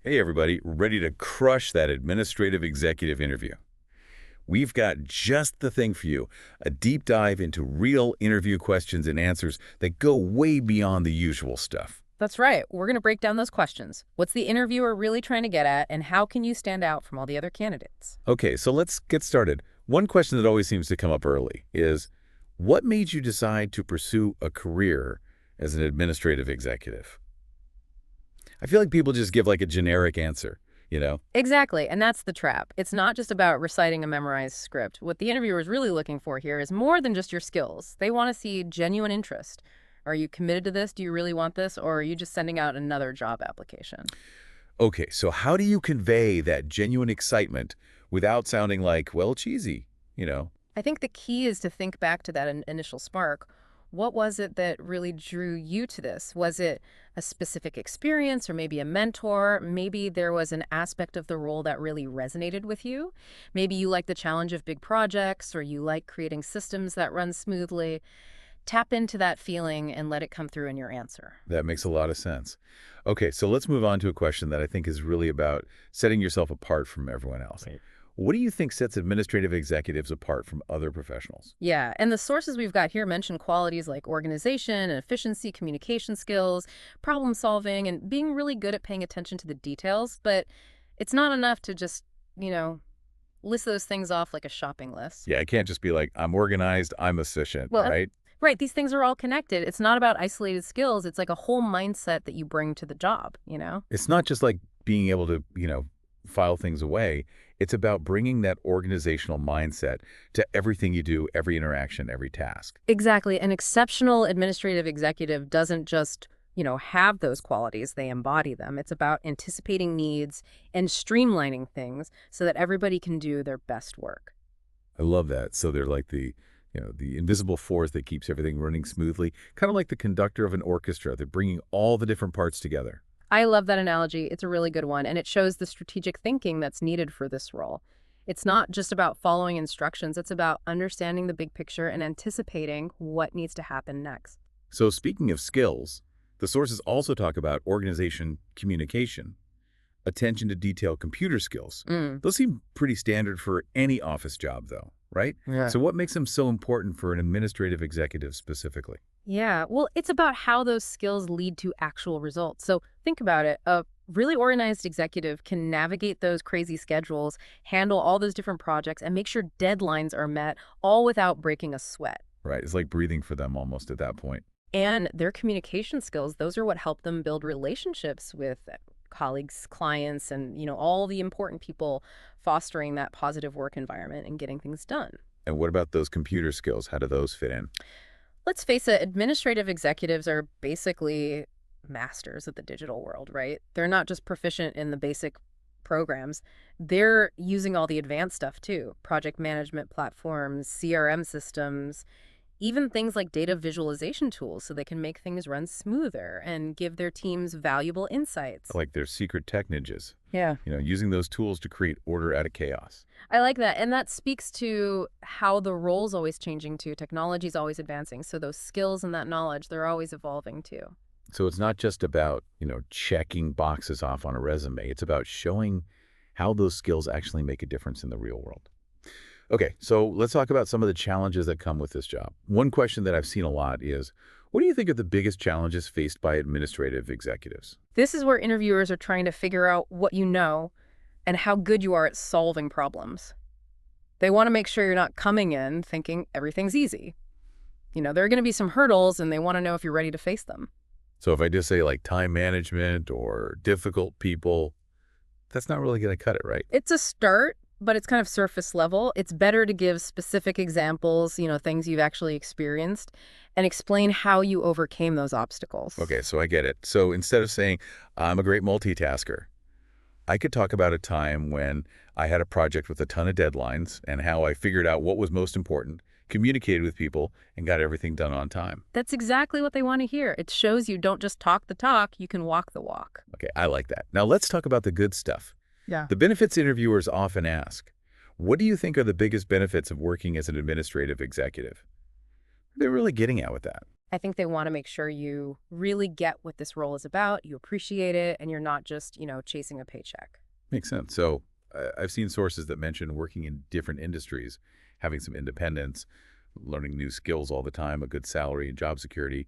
Hey everybody, ready to crush that administrative executive interview. We've got just the thing for you, a deep dive into real interview questions and answers that go way beyond the usual stuff. That's right. We're going to break down those questions. What's the interviewer really trying to get at, and how can you stand out from all the other candidates? Okay, so let's get started. One question that always seems to come up early is, what made you decide to pursue a career as an administrative executive? I feel like people just give like a generic answer, you know? Exactly, and that's the trap. It's not just about reciting a memorized script. What the interviewer is really looking for here is more than just your skills. They want to see genuine interest. Are you committed to this? Do you really want this? Or are you just sending out another job application? Okay, so how do you convey that genuine excitement without sounding like, well, cheesy, you know? I think the key is to think back to that initial spark. What was it that really drew you to this? Was it a specific experience or maybe a mentor? Maybe there was an aspect of the role that really resonated with you. Maybe you like the challenge of big projects or you like creating systems that run smoothly. Tap into that feeling and let it come through in your answer. That makes a lot of sense. Okay, so let's move on to a question that I think is really about setting yourself apart from everyone else. Right. What do you think sets administrative executives apart from other professionals? Yeah, and the sources we've got here mention qualities like organization and efficiency, communication skills, problem solving, and being really good at paying attention to the details. But it's not enough to just, you know, list those things off like a shopping list. Yeah, I can't just be like, I'm organized, I'm efficient, Well, right? right, these things are all connected. It's not about isolated skills. It's like a whole mindset that you bring to the job? It's not just like being able to, file things away. It's about bringing that organizational mindset to everything you do, every interaction, every task. Exactly. An exceptional administrative executive doesn't just, have those qualities, they embody them. It's about anticipating needs and streamlining things so that everybody can do their best work. I love that. So they're like the invisible force that keeps everything running smoothly, kind of like the conductor of an orchestra. They're bringing all the different parts together. I love that analogy. It's a really good one, and it shows the strategic thinking that's needed for this role. It's not just about following instructions. It's about understanding the big picture and anticipating what needs to happen next. So speaking of skills, the sources also talk about organization communication, attention to detail computer skills. Mm. Those seem pretty standard for any office job, though, right? Yeah. So what makes them so important for an administrative executive specifically? Yeah, well, it's about how those skills lead to actual results. So think about it. A really organized executive can navigate those crazy schedules, handle all those different projects, and make sure deadlines are met, all without breaking a sweat. Right, it's like breathing for them almost at that point. And their communication skills, those are what help them build relationships with colleagues, clients, and, all the important people fostering that positive work environment and getting things done. And what about those computer skills? How do those fit in? Let's face it, administrative executives are basically masters of the digital world, right? They're not just proficient in the basic programs. They're using all the advanced stuff too. Project management platforms, CRM systems, even things like data visualization tools so they can make things run smoother and give their teams valuable insights. Like their secret tech ninjas, Yeah. using those tools to create order out of chaos. I like that. And that speaks to how the role's always changing too. Technology's always advancing. So those skills and that knowledge, they're always evolving too. So it's not just about, checking boxes off on a resume. It's about showing how those skills actually make a difference in the real world. Okay, so let's talk about some of the challenges that come with this job. One question that I've seen a lot is, what do you think are the biggest challenges faced by administrative executives? This is where interviewers are trying to figure out what you know and how good you are at solving problems. They want to make sure you're not coming in thinking everything's easy. There are going to be some hurdles and they want to know if you're ready to face them. So if I just say like time management or difficult people, that's not really going to cut it, right? It's a start, but it's kind of surface level. It's better to give specific examples, things you've actually experienced, and explain how you overcame those obstacles. Okay, so I get it. So instead of saying, I'm a great multitasker, I could talk about a time when I had a project with a ton of deadlines and how I figured out what was most important, communicated with people, and got everything done on time. That's exactly what they want to hear. It shows you don't just talk the talk, you can walk the walk. Okay, I like that. Now let's talk about the good stuff. Yeah. The benefits interviewers often ask, what do you think are the biggest benefits of working as an administrative executive? They're really getting at with that. I think they want to make sure you really get what this role is about, you appreciate it, and you're not just, chasing a paycheck. Makes sense. So I've seen sources that mention working in different industries, having some independence, learning new skills all the time, a good salary, and job security.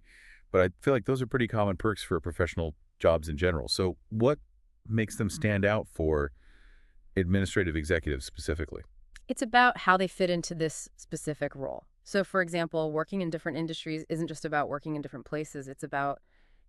But I feel like those are pretty common perks for professional jobs in general. So what makes them stand out for administrative executives specifically? It's about how they fit into this specific role. So, for example, working in different industries isn't just about working in different places, it's about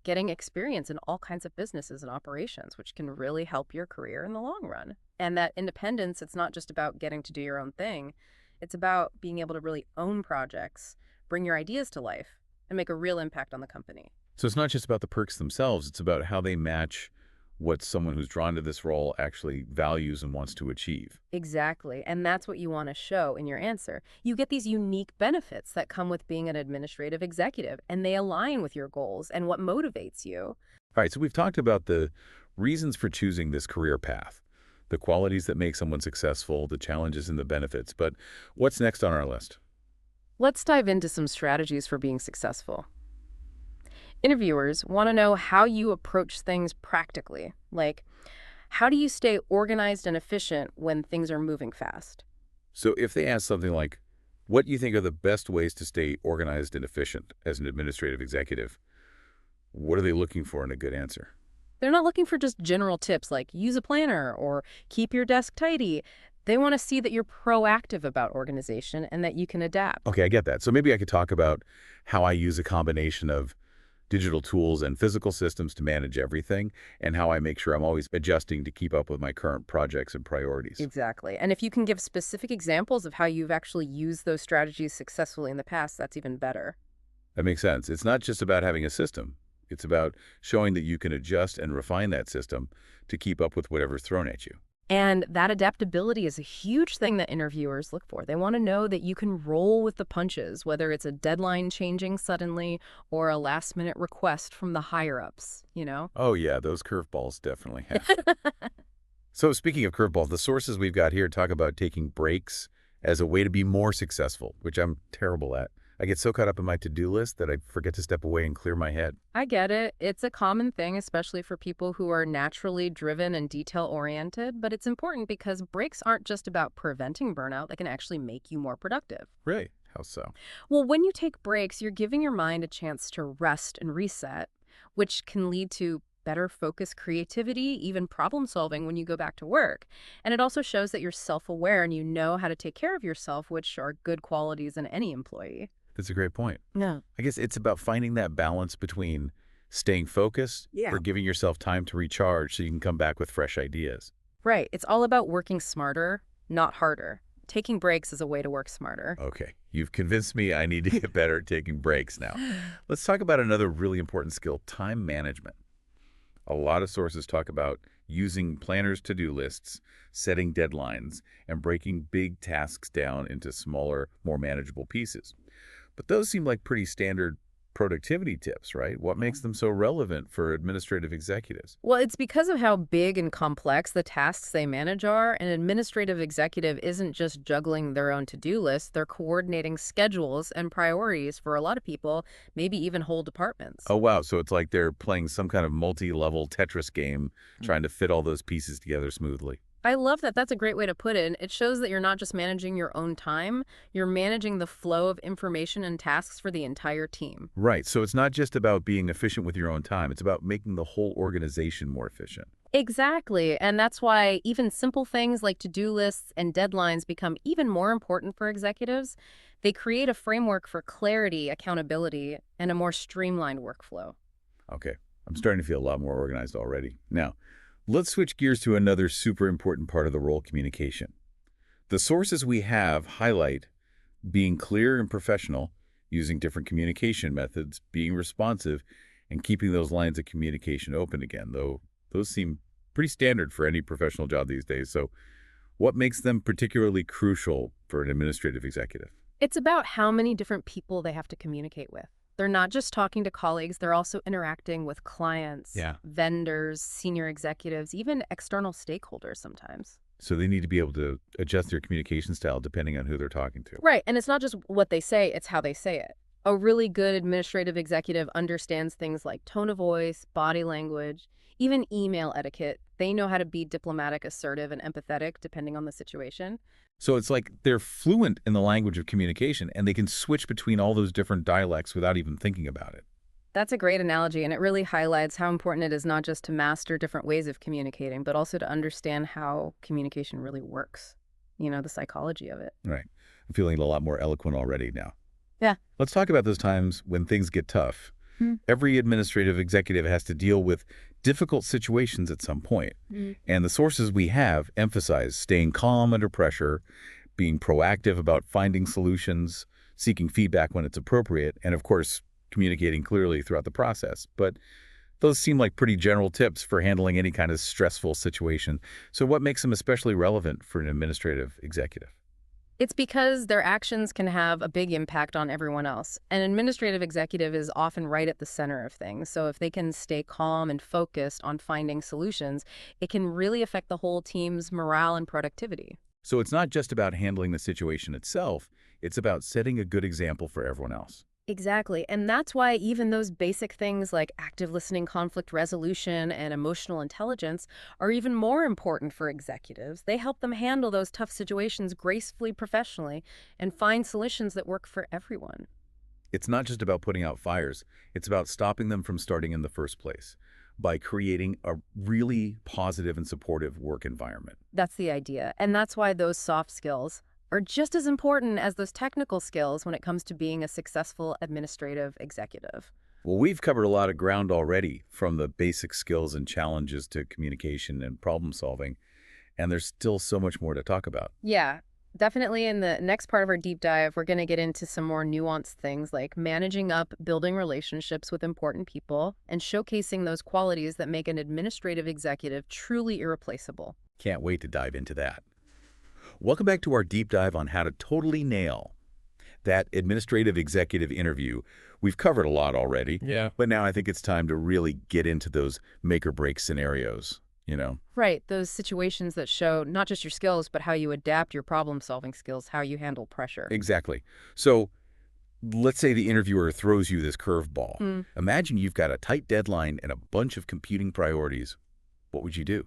getting experience in all kinds of businesses and operations, which can really help your career in the long run. And that independence, it's not just about getting to do your own thing, it's about being able to really own projects, bring your ideas to life, and make a real impact on the company. So it's not just about the perks themselves, it's about how they match what someone who's drawn to this role actually values and wants to achieve. Exactly. And that's what you want to show in your answer. You get these unique benefits that come with being an administrative executive, and they align with your goals and what motivates you. All right, so we've talked about the reasons for choosing this career path, the qualities that make someone successful, the challenges and the benefits. But what's next on our list? Let's dive into some strategies for being successful. Interviewers want to know how you approach things practically. Like, how do you stay organized and efficient when things are moving fast? So if they ask something like, what do you think are the best ways to stay organized and efficient as an administrative executive? What are they looking for in a good answer? They're not looking for just general tips like use a planner or keep your desk tidy. They want to see that you're proactive about organization and that you can adapt. Okay, I get that. So maybe I could talk about how I use a combination of digital tools and physical systems to manage everything, and how I make sure I'm always adjusting to keep up with my current projects and priorities. Exactly. And if you can give specific examples of how you've actually used those strategies successfully in the past, that's even better. That makes sense. It's not just about having a system. It's about showing that you can adjust and refine that system to keep up with whatever's thrown at you. And that adaptability is a huge thing that interviewers look for. They want to know that you can roll with the punches, whether it's a deadline changing suddenly or a last minute request from the higher ups. Oh yeah, those curveballs definitely happen. So speaking of curveballs, the sources we've got here talk about taking breaks as a way to be more successful, which I'm terrible at. I get so caught up in my to-do list that I forget to step away and clear my head. I get it. It's a common thing, especially for people who are naturally driven and detail oriented, but it's important because breaks aren't just about preventing burnout, they can actually make you more productive. Really? How so? Well, when you take breaks, you're giving your mind a chance to rest and reset, which can lead to better focus, creativity, even problem solving when you go back to work. And it also shows that you're self-aware and you know how to take care of yourself, which are good qualities in any employee. That's a great point. Yeah. I guess it's about finding that balance between staying focused Yeah. or giving yourself time to recharge so you can come back with fresh ideas. Right. It's all about working smarter, not harder. Taking breaks is a way to work smarter. Okay, you've convinced me I need to get better at taking breaks now. Let's talk about another really important skill, time management. A lot of sources talk about using planners' to-do lists, setting deadlines, and breaking big tasks down into smaller, more manageable pieces. But those seem like pretty standard productivity tips, right? What makes them so relevant for administrative executives? Well, it's because of how big and complex the tasks they manage are. An administrative executive isn't just juggling their own to-do list, they're coordinating schedules and priorities for a lot of people, maybe even whole departments. Oh, wow. So it's like they're playing some kind of multi-level Tetris game, trying to fit all those pieces together smoothly. I love that. That's a great way to put it. It shows that you're not just managing your own time, you're managing the flow of information and tasks for the entire team. Right. So it's not just about being efficient with your own time. It's about making the whole organization more efficient. Exactly. And that's why even simple things like to-do lists and deadlines become even more important for executives. They create a framework for clarity, accountability, and a more streamlined workflow. Okay. I'm starting to feel a lot more organized already. Now, let's switch gears to another super important part of the role, communication. The sources we have highlight being clear and professional, using different communication methods, being responsive, and keeping those lines of communication open again, though those seem pretty standard for any professional job these days. So what makes them particularly crucial for an administrative executive? It's about how many different people they have to communicate with. They're not just talking to colleagues, they're also interacting with clients, Yeah. vendors, senior executives, even external stakeholders sometimes. So they need to be able to adjust their communication style depending on who they're talking to. Right, and it's not just what they say, it's how they say it. A really good administrative executive understands things like tone of voice, body language, even email etiquette. They know how to be diplomatic, assertive, and empathetic depending on the situation. So it's like they're fluent in the language of communication, and they can switch between all those different dialects without even thinking about it. That's a great analogy, and it really highlights how important it is not just to master different ways of communicating, but also to understand how communication really works. The psychology of it. Right. I'm feeling a lot more eloquent already now. Yeah. Let's talk about those times when things get tough. Hmm. Every administrative executive has to deal with difficult situations at some point. And the sources we have emphasize staying calm under pressure, being proactive about finding solutions, seeking feedback when it's appropriate, and of course, communicating clearly throughout the process. But those seem like pretty general tips for handling any kind of stressful situation. So what makes them especially relevant for an administrative executive? It's because their actions can have a big impact on everyone else. An administrative executive is often right at the center of things. So if they can stay calm and focused on finding solutions, it can really affect the whole team's morale and productivity. So it's not just about handling the situation itself, it's about setting a good example for everyone else. Exactly. And that's why even those basic things like active listening, conflict resolution, and emotional intelligence are even more important for executives. They help them handle those tough situations gracefully, professionally, and find solutions that work for everyone. It's not just about putting out fires, it's about stopping them from starting in the first place by creating a really positive and supportive work environment. That's the idea. And that's why those soft skills are just as important as those technical skills when it comes to being a successful administrative executive. Well, we've covered a lot of ground already, from the basic skills and challenges to communication and problem solving, and there's still so much more to talk about. Yeah, definitely in the next part of our deep dive, we're going to get into some more nuanced things like managing up, building relationships with important people, and showcasing those qualities that make an administrative executive truly irreplaceable. Can't wait to dive into that. Welcome back to our deep dive on how to totally nail that administrative executive interview. We've covered a lot already, Yeah. but now I think it's time to really get into those make or break scenarios. Right, those situations that show not just your skills, but how you adapt your problem-solving skills, how you handle pressure. Exactly. So let's say the interviewer throws you this curveball. Imagine you've got a tight deadline and a bunch of competing priorities. What would you do?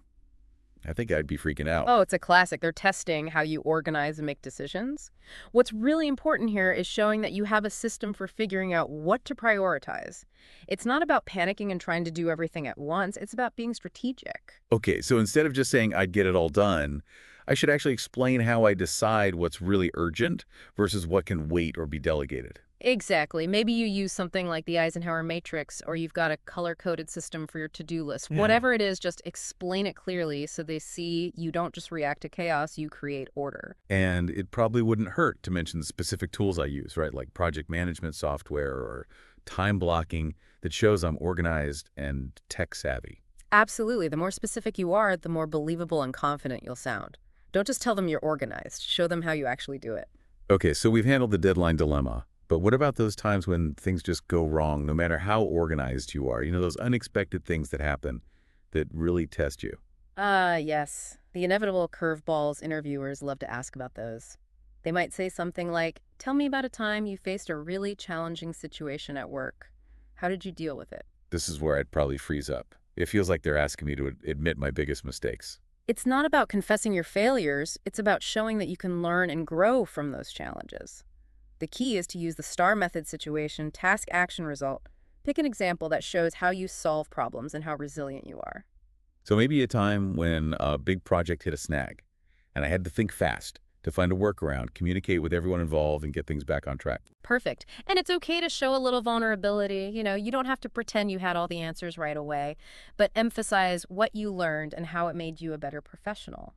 I think I'd be freaking out. Oh, it's a classic. They're testing how you organize and make decisions. What's really important here is showing that you have a system for figuring out what to prioritize. It's not about panicking and trying to do everything at once. It's about being strategic. Okay, so instead of just saying I'd get it all done, I should actually explain how I decide what's really urgent versus what can wait or be delegated. Exactly. Maybe you use something like the Eisenhower matrix, or you've got a color-coded system for your to-do list. Yeah. Whatever it is, just explain it clearly so they see you don't just react to chaos, you create order. And it probably wouldn't hurt to mention the specific tools I use, right? Like project management software or time blocking that shows I'm organized and tech savvy. Absolutely. The more specific you are, the more believable and confident you'll sound. Don't just tell them you're organized. Show them how you actually do it. Okay, so we've handled the deadline dilemma. But what about those times when things just go wrong, no matter how organized you are? Those unexpected things that happen that really test you. Yes. The inevitable curveballs interviewers love to ask about those. They might say something like, "Tell me about a time you faced a really challenging situation at work. How did you deal with it?" This is where I'd probably freeze up. It feels like they're asking me to admit my biggest mistakes. It's not about confessing your failures. It's about showing that you can learn and grow from those challenges. The key is to use the STAR method: situation, task, action, result. Pick an example that shows how you solve problems and how resilient you are. So maybe a time when a big project hit a snag, and I had to think fast to find a workaround, communicate with everyone involved, and get things back on track. Perfect. And it's okay to show a little vulnerability. You don't have to pretend you had all the answers right away, but emphasize what you learned and how it made you a better professional.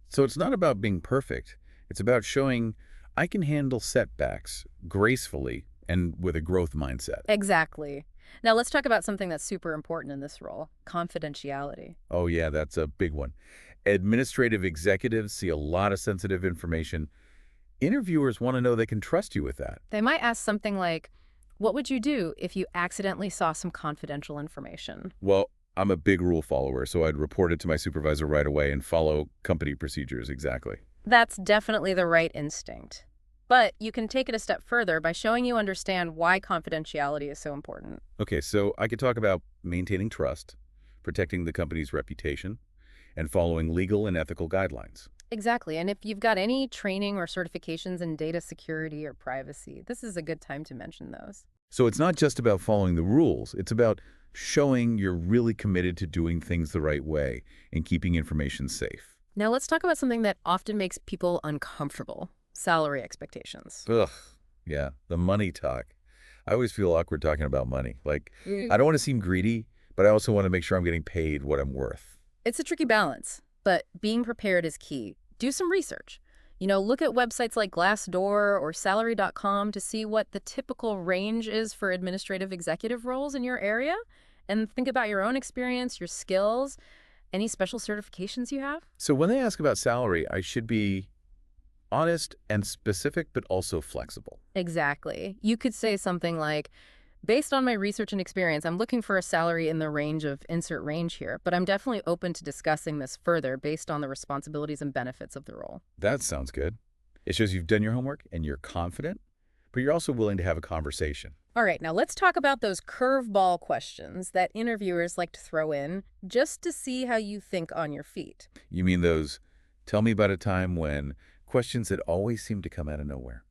So it's not about being perfect. It's about showing I can handle setbacks gracefully and with a growth mindset. Exactly. Now let's talk about something that's super important in this role: confidentiality. Oh yeah, that's a big one. Administrative executives see a lot of sensitive information. Interviewers want to know they can trust you with that. They might ask something like, "What would you do if you accidentally saw some confidential information?" Well, I'm a big rule follower, so I'd report it to my supervisor right away and follow company procedures exactly. That's definitely the right instinct. But you can take it a step further by showing you understand why confidentiality is so important. Okay, so I could talk about maintaining trust, protecting the company's reputation, and following legal and ethical guidelines. Exactly. And if you've got any training or certifications in data security or privacy, this is a good time to mention those. So it's not just about following the rules, it's about showing you're really committed to doing things the right way and keeping information safe. Now let's talk about something that often makes people uncomfortable: salary expectations. Ugh, yeah, the money talk. I always feel awkward talking about money. Like, Mm. I don't want to seem greedy, but I also want to make sure I'm getting paid what I'm worth. It's a tricky balance, but being prepared is key. Do some research. Look at websites like Glassdoor or salary.com to see what the typical range is for administrative executive roles in your area. And think about your own experience, your skills, any special certifications you have. So when they ask about salary, I should be honest and specific, but also flexible. Exactly. You could say something like, based on my research and experience, I'm looking for a salary in the range of insert range here, but I'm definitely open to discussing this further based on the responsibilities and benefits of the role. That sounds good. It shows you've done your homework and you're confident, but you're also willing to have a conversation. All right, now let's talk about those curveball questions that interviewers like to throw in just to see how you think on your feet. You mean those, tell me about a time when, questions that always seem to come out of nowhere.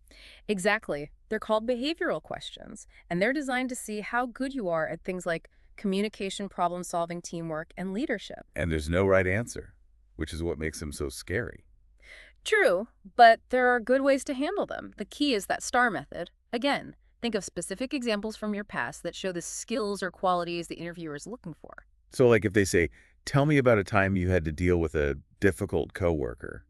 Exactly. They're called behavioral questions, and they're designed to see how good you are at things like communication, problem solving, teamwork, and leadership. And there's no right answer, which is what makes them so scary. True, but there are good ways to handle them. The key is that STAR method. Again, think of specific examples from your past that show the skills or qualities the interviewer is looking for. So like if they say, tell me about a time you had to deal with a difficult coworker,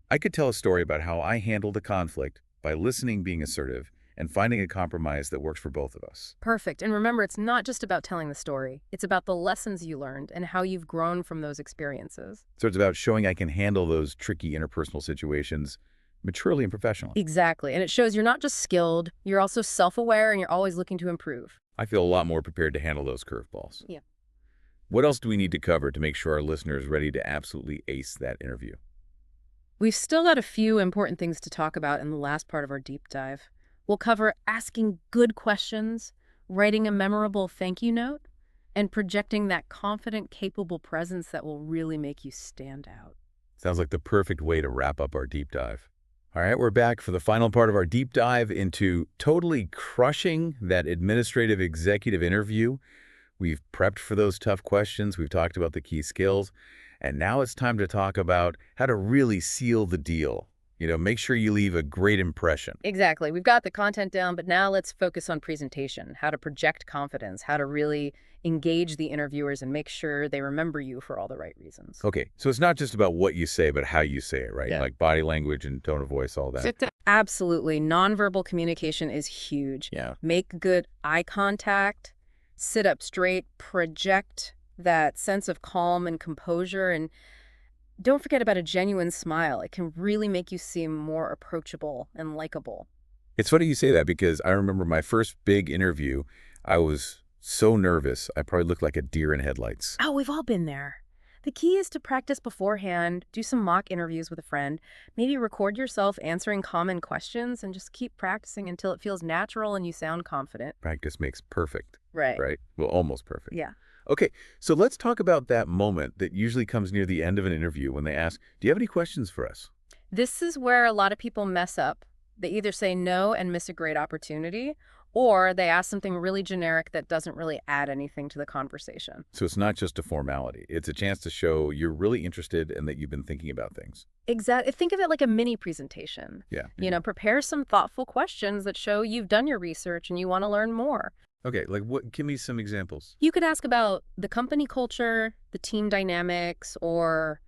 I could tell a story about how I handled a conflict by listening, being assertive, and finding a compromise that works for both of us. Perfect. And remember, it's not just about telling the story. It's about the lessons you learned and how you've grown from those experiences. So it's about showing I can handle those tricky interpersonal situations maturely and professionally. Exactly. And it shows you're not just skilled, you're also self-aware and you're always looking to improve. I feel a lot more prepared to handle those curveballs. Yeah. What else do we need to cover to make sure our listeners are ready to absolutely ace that interview? We've still got a few important things to talk about in the last part of our deep dive. We'll cover asking good questions, writing a memorable thank you note, and projecting that confident, capable presence that will really make you stand out. Sounds like the perfect way to wrap up our deep dive. All right, we're back for the final part of our deep dive into totally crushing that administrative executive interview. We've prepped for those tough questions. We've talked about the key skills. And now it's time to talk about how to really seal the deal. Make sure you leave a great impression. Exactly. We've got the content down, but now let's focus on presentation, how to project confidence, how to really engage the interviewers and make sure they remember you for all the right reasons. Okay, so it's not just about what you say, but how you say it, right? Yeah. Like body language and tone of voice, all that. Absolutely. Nonverbal communication is huge. Yeah. Make good eye contact, sit up straight, project that sense of calm and composure, and don't forget about a genuine smile. It can really make you seem more approachable and likable. It's funny you say that because I remember my first big interview, I was so nervous. I probably looked like a deer in headlights. Oh, we've all been there. The key is to practice beforehand, do some mock interviews with a friend, maybe record yourself answering common questions, and just keep practicing until it feels natural and you sound confident. Practice makes perfect, Right. right? Well, almost perfect. Yeah. Okay, so let's talk about that moment that usually comes near the end of an interview when they ask, do you have any questions for us? This is where a lot of people mess up. They either say no and miss a great opportunity, or they ask something really generic that doesn't really add anything to the conversation. So it's not just a formality. It's a chance to show you're really interested and that you've been thinking about things. Exactly. Think of it like a mini presentation. Yeah. Prepare some thoughtful questions that show you've done your research and you want to learn more. Okay, like what? Give me some examples. You could ask about the company culture, the team dynamics, or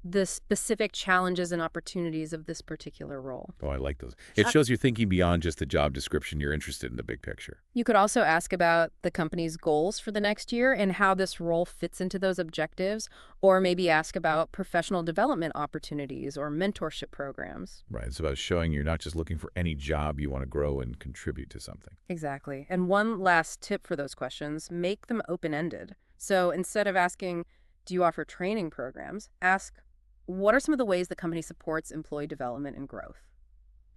the specific challenges and opportunities of this particular role. Oh, I like those. It shows you're thinking beyond just the job description. You're interested in the big picture. You could also ask about the company's goals for the next year and how this role fits into those objectives, or maybe ask about professional development opportunities or mentorship programs. Right. It's about showing you're not just looking for any job. You want to grow and contribute to something. Exactly. And one last tip for those questions, make them open-ended. So instead of asking, do you offer training programs, ask, what are some of the ways the company supports employee development and growth?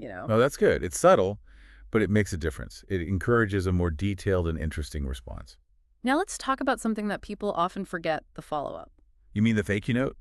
you know? No, that's good. It's subtle, but it makes a difference. It encourages a more detailed and interesting response. Now let's talk about something that people often forget, the follow-up. You mean the thank you note?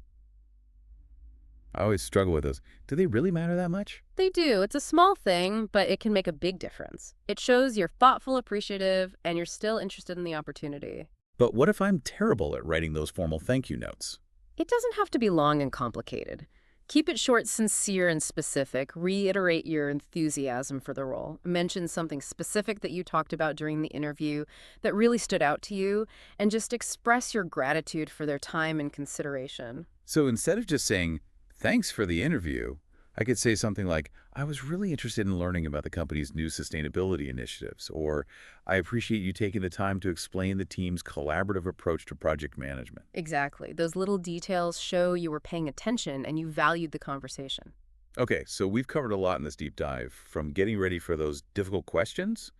I always struggle with those. Do they really matter that much? They do. It's a small thing, but it can make a big difference. It shows you're thoughtful, appreciative, and you're still interested in the opportunity. But what if I'm terrible at writing those formal thank you notes? It doesn't have to be long and complicated. Keep it short, sincere, and specific. Reiterate your enthusiasm for the role. Mention something specific that you talked about during the interview that really stood out to you, and just express your gratitude for their time and consideration. So instead of just saying, thanks for the interview, I could say something like, I was really interested in learning about the company's new sustainability initiatives, or I appreciate you taking the time to explain the team's collaborative approach to project management. Exactly. Those little details show you were paying attention and you valued the conversation. Okay, so we've covered a lot in this deep dive, from getting ready for those difficult questions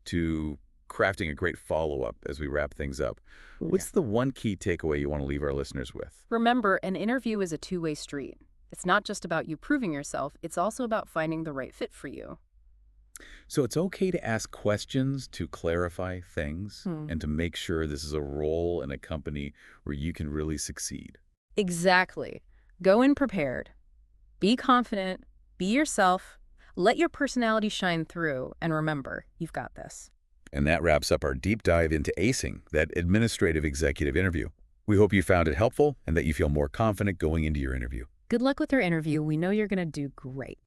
to crafting a great follow-up as we wrap things up. Yeah. What's the one key takeaway you want to leave our listeners with? Remember, an interview is a two-way street. It's not just about you proving yourself, it's also about finding the right fit for you. So it's okay to ask questions to clarify things Hmm. and to make sure this is a role in a company where you can really succeed. Exactly. Go in prepared. Be confident. Be yourself. Let your personality shine through. And remember, you've got this. And that wraps up our deep dive into acing that administrative executive interview. We hope you found it helpful and that you feel more confident going into your interview. Good luck with your interview. We know you're going to do great.